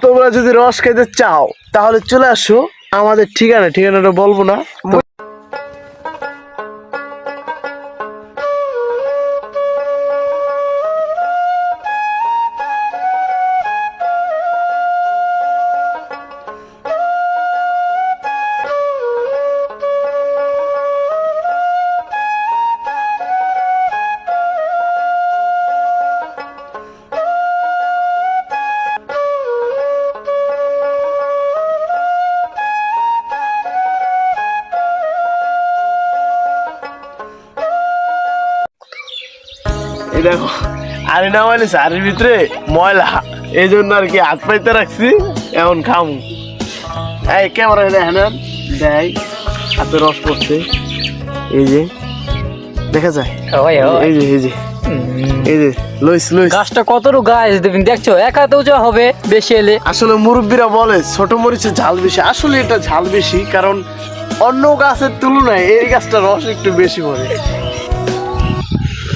তোমরা যদি রস খেতে চাও তাহলে চলে আসো আমাদের ঠিকানাটা বলবো না। দেখো আরে না মানে শাড়ির ভিতরে ময়লা, এই জন্য আর কি হাত পাইতে রাখছি, এখন খামু। এই ক্যামেরা দেখেন, দেখ হাতে রস পড়ছে, এই যে দেখা যায়, এই যে এই যে এই যে লইস লইস। গাছটা কতটুকু গাছ দেখবেন, দেখছো এক হাতে উঁচা হবে বেশি এলে। আসলে মুরব্বীরা বলে ছোট মরিচের ঝাল বেশি, আসলে এটা ঝাল বেশি, কারণ অন্য গাছের তুলনায় এই গাছটা রস একটু বেশি পড়ে।